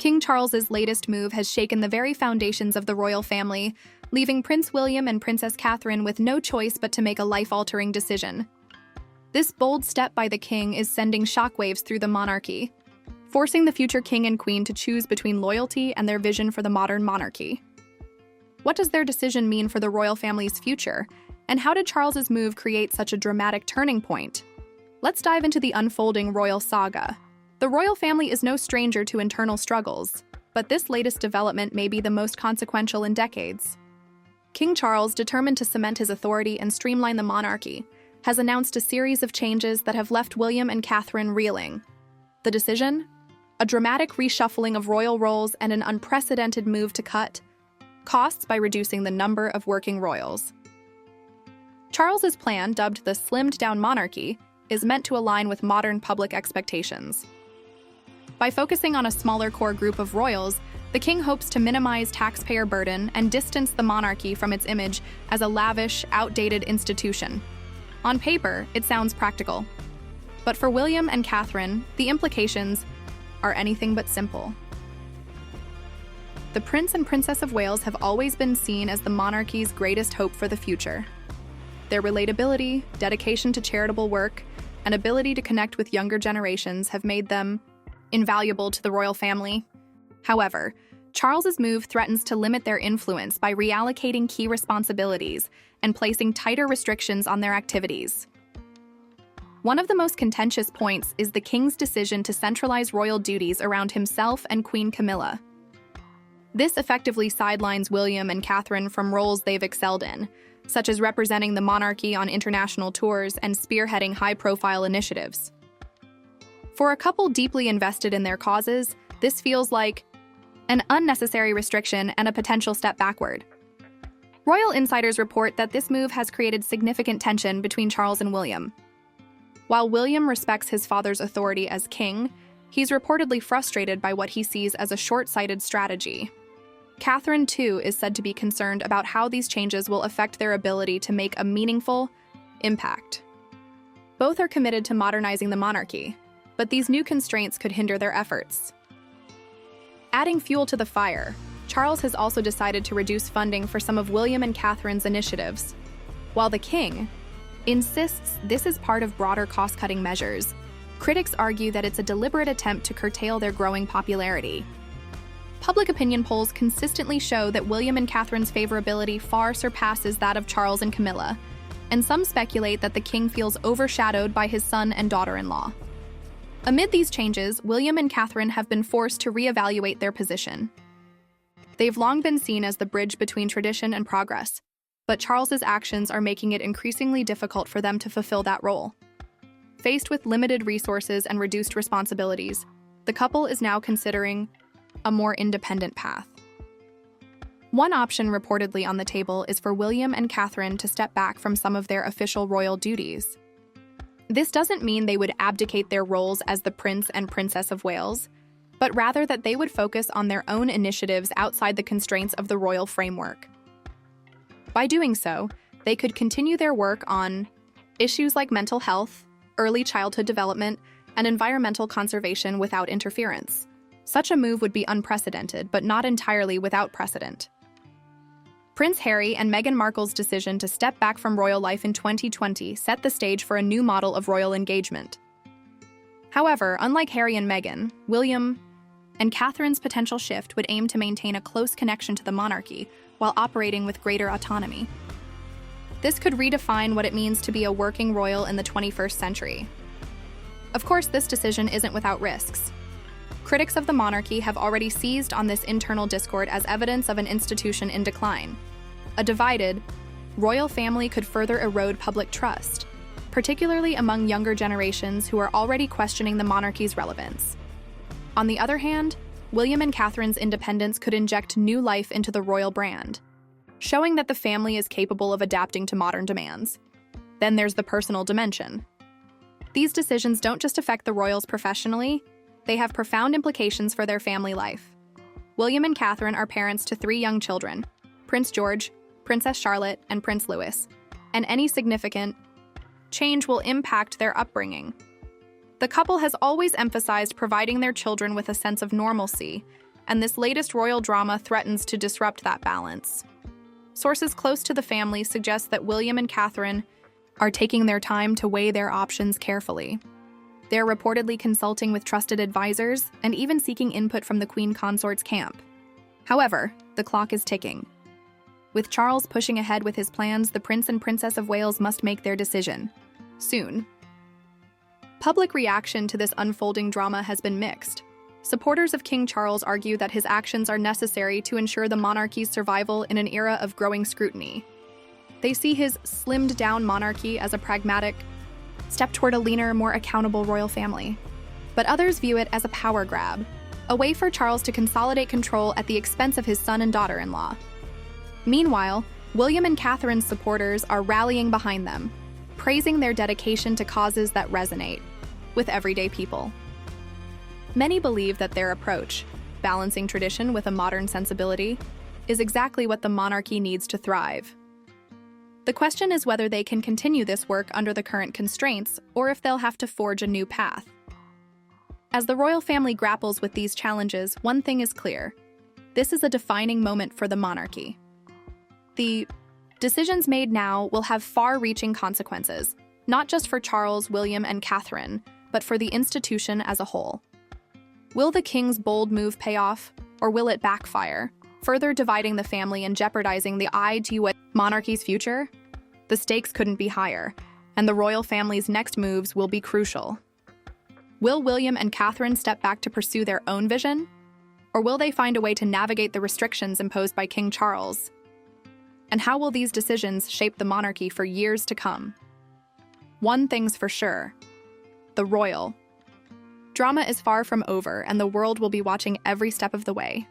King Charles's latest move has shaken the very foundations of the royal family, leaving Prince William and Princess Catherine with no choice but to make a life-altering decision. This bold step by the king is sending shockwaves through the monarchy, forcing the future king and queen to choose between loyalty and their vision for the modern monarchy. What does their decision mean for the royal family's future, and how did Charles's move create such a dramatic turning point? Let's dive into the unfolding royal saga. The royal family is no stranger to internal struggles, but this latest development may be the most consequential in decades. King Charles, determined to cement his authority and streamline the monarchy, has announced a series of changes that have left William and Catherine reeling. The decision? A dramatic reshuffling of royal roles and an unprecedented move to cut costs by reducing the number of working royals. Charles's plan, dubbed the slimmed-down monarchy, is meant to align with modern public expectations. By focusing on a smaller core group of royals, the king hopes to minimize taxpayer burden and distance the monarchy from its image as a lavish, outdated institution. On paper, it sounds practical. But for William and Catherine, the implications are anything but simple. The Prince and Princess of Wales have always been seen as the monarchy's greatest hope for the future. Their relatability, dedication to charitable work, and ability to connect with younger generations have made them invaluable to the royal family. However, Charles's move threatens to limit their influence by reallocating key responsibilities and placing tighter restrictions on their activities. One of the most contentious points is the king's decision to centralize royal duties around himself and Queen Camilla. This effectively sidelines William and Catherine from roles they've excelled in, such as representing the monarchy on international tours and spearheading high-profile initiatives. For a couple deeply invested in their causes, this feels like an unnecessary restriction and a potential step backward. Royal insiders report that this move has created significant tension between Charles and William. While William respects his father's authority as king, he's reportedly frustrated by what he sees as a short-sighted strategy. Catherine, too, is said to be concerned about how these changes will affect their ability to make a meaningful impact. Both are committed to modernizing the monarchy, but these new constraints could hinder their efforts. Adding fuel to the fire, Charles has also decided to reduce funding for some of William and Catherine's initiatives, while the king insists this is part of broader cost-cutting measures. Critics argue that it's a deliberate attempt to curtail their growing popularity. Public opinion polls consistently show that William and Catherine's favorability far surpasses that of Charles and Camilla, and some speculate that the king feels overshadowed by his son and daughter-in-law. Amid these changes, William and Catherine have been forced to reevaluate their position. They've long been seen as the bridge between tradition and progress, but Charles's actions are making it increasingly difficult for them to fulfill that role. Faced with limited resources and reduced responsibilities, the couple is now considering a more independent path. One option reportedly on the table is for William and Catherine to step back from some of their official royal duties. This doesn't mean they would abdicate their roles as the Prince and Princess of Wales, but rather that they would focus on their own initiatives outside the constraints of the royal framework. By doing so, they could continue their work on issues like mental health, early childhood development, and environmental conservation without interference. Such a move would be unprecedented, but not entirely without precedent. Prince Harry and Meghan Markle's decision to step back from royal life in 2020 set the stage for a new model of royal engagement. However, unlike Harry and Meghan, William and Catherine's potential shift would aim to maintain a close connection to the monarchy while operating with greater autonomy. This could redefine what it means to be a working royal in the 21st century. Of course, this decision isn't without risks. Critics of the monarchy have already seized on this internal discord as evidence of an institution in decline. A divided royal family could further erode public trust, particularly among younger generations who are already questioning the monarchy's relevance. On the other hand, William and Catherine's independence could inject new life into the royal brand, showing that the family is capable of adapting to modern demands. Then there's the personal dimension. These decisions don't just affect the royals professionally, they have profound implications for their family life. William and Catherine are parents to 3 young children, Prince George, Princess Charlotte, and Prince Louis, and any significant change will impact their upbringing. The couple has always emphasized providing their children with a sense of normalcy, and this latest royal drama threatens to disrupt that balance. Sources close to the family suggest that William and Catherine are taking their time to weigh their options carefully. They're reportedly consulting with trusted advisors and even seeking input from the Queen Consort's camp. However, the clock is ticking. With Charles pushing ahead with his plans, the Prince and Princess of Wales must make their decision soon. Public reaction to this unfolding drama has been mixed. Supporters of King Charles argue that his actions are necessary to ensure the monarchy's survival in an era of growing scrutiny. They see his slimmed-down monarchy as a pragmatic step toward a leaner, more accountable royal family. But others view it as a power grab, a way for Charles to consolidate control at the expense of his son and daughter-in-law. Meanwhile, William and Catherine's supporters are rallying behind them, praising their dedication to causes that resonate with everyday people. Many believe that their approach, balancing tradition with a modern sensibility, is exactly what the monarchy needs to thrive. The question is whether they can continue this work under the current constraints or if they'll have to forge a new path. As the royal family grapples with these challenges, one thing is clear. This is a defining moment for the monarchy. The decisions made now will have far-reaching consequences, not just for Charles, William, and Catherine, but for the institution as a whole. Will the king's bold move pay off, or will it backfire, further dividing the family and jeopardizing the IGW monarchy's future? The stakes couldn't be higher, and the royal family's next moves will be crucial. Will William and Catherine step back to pursue their own vision? Or will they find a way to navigate the restrictions imposed by King Charles? And how will these decisions shape the monarchy for years to come? One thing's for sure: the royal drama is far from over, and the world will be watching every step of the way.